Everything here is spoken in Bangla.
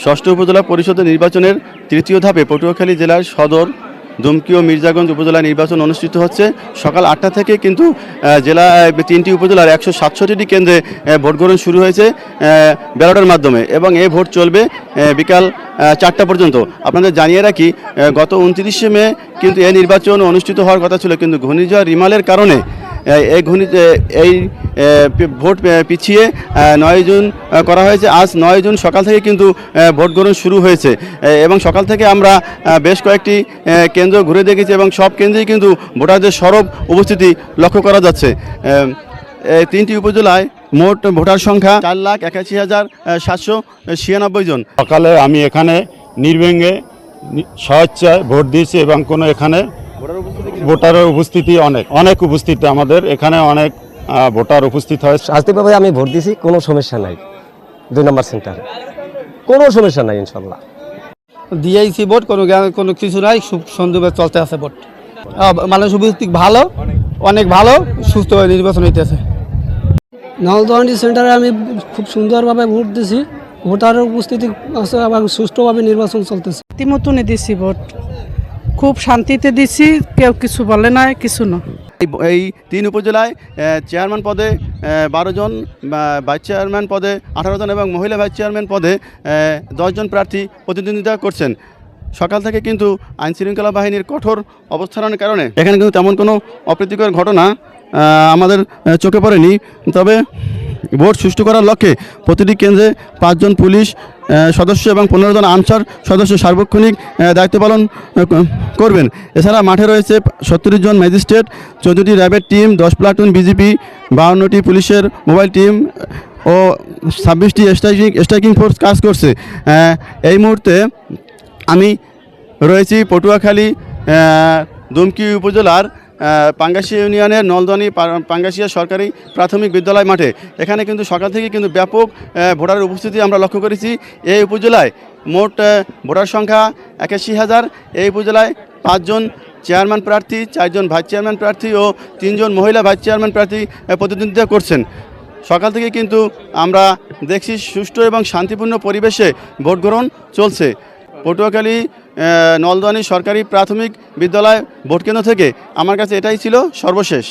ষষ্ঠ উপজেলা পরিষদ নির্বাচনের তৃতীয় ধাপে পটুয়াখালী জেলার সদর, দুমকি ও মির্জাগঞ্জ উপজেলা নির্বাচন অনুষ্ঠিত হচ্ছে। সকাল 8টা থেকে কিন্তু জেলা 3টি উপজেলার 167টি কেন্দ্রে ভোট গ্রহণ শুরু হয়েছে ব্যালটের মাধ্যমে এবং এই ভোট চলবে বিকাল 4টা পর্যন্ত। আপনাদের জানিয়ে রাখি, গত 29শে মে কিন্তু এই নির্বাচন অনুষ্ঠিত হওয়ার কথা ছিল, কিন্তু ঘূর্ণিঝড় রিমালের কারণে এই ভোট পিছিয়ে 9 জুন করা হয়েছে। আজ 9 জুন সকাল থেকে কিন্তু ভোট গ্রহণ শুরু হয়েছে এবং সকাল থেকে আমরা বেশ কয়েকটি কেন্দ্র ঘুরে দেখেছি এবং সব কেন্দ্রেই কিন্তু ভোটারদের সরব উপস্থিতি লক্ষ্য করা যাচ্ছে। 3টি উপজেলায় মোট ভোটার সংখ্যা 4,81,796 জন। সকালে আমি এখানে নির্বিঘ্নে স্বেচ্ছায় ভোট দিয়েছি এবং কোনো এখানে ভোটারের উপস্থিতি অনেক উপস্থিত, আমাদের এখানে অনেক ভোটার উপস্থিত হয়। শান্তিভাবে আমি ভোট দিয়েছি, কোনো সমস্যা নাই। 2 নম্বর সেন্টারে কোনো সমস্যা নাই, ইনশাল্লাহ দিয়েছি ভোট, কোনো কিছু নাই, খুব সুন্দরভাবে চলতে আছে ভোট। মানুষ উপস্থিতি ভালো, অনেক ভালো, সুস্থভাবে নির্বাচন হইতেছে। নলদন্ডি সেন্টারে আমি খুব সুন্দরভাবে ভোট দিয়েছি, ভোটারের উপস্থিতি আছে এবং সুষ্ঠুভাবে নির্বাচন চলতেছে। মতনই দিছি ভোট, খুব শান্তিতে দিছি, কেউ কিছু বলে না, কিছু না। এই 3 উপজেলায় চেয়ারম্যান পদে 12 জন, ভাইস চেয়ারম্যান পদে 18 জন এবং মহিলা ভাইস চেয়ারম্যান পদে 10 জন প্রার্থী প্রতিদ্বন্দ্বিতা করছেন। সকাল থেকে কিন্তু আইনশৃঙ্খলা বাহিনীর কঠোর অবস্থানের কারণে এখানে কিন্তু তেমন কোনো অপ্রীতিকর ঘটনা আমাদের চোখে পড়েনি। তবে ভোট সুষ্ঠু করার লক্ষ্যে প্রতিটি কেন্দ্রে 5 জন পুলিশ সদস্য এবং 15 জন আনসার সদস্য সার্বক্ষণিক দায়িত্ব পালন করবেন। এছাড়া মাঠে রয়েছে 70 জন ম্যাজিস্ট্রেট, 14টি র্যাবের টিম, 10 প্লাটুন বিজিপি, 52টি পুলিশের মোবাইল টিম ও 26টি স্ট্রাইকিং ফোর্স কাজ করছে। এই মুহূর্তে আমি রয়েছি পটুয়াখালী দুমকি উপজেলার পাঙ্গাশিয়া ইউনিয়নের নলদনি পাঙ্গাশিয়া সরকারি প্রাথমিক বিদ্যালয় মাঠে। এখানে কিন্তু সকাল থেকে কিন্তু ব্যাপক ভোটারের উপস্থিতি আমরা লক্ষ্য করেছি। এই উপজেলায় মোট ভোটার সংখ্যা 81,000। এই উপজেলায় 5 জন চেয়ারম্যান প্রার্থী, 4 জন ভাইস চেয়ারম্যান প্রার্থী ও 3 জন মহিলা ভাইস চেয়ারম্যান প্রার্থী প্রতিদ্বন্দ্বিতা করছেন। সকাল থেকে কিন্তু আমরা দেখছি সুষ্ঠু এবং শান্তিপূর্ণ পরিবেশে ভোট গ্রহণ চলছে। পটুয়াখালী নলদনি সরকারি প্রাথমিক বিদ্যালয় ভোটকেন্দ্র থেকে আমার কাছে এটাই ছিল সর্বশেষ।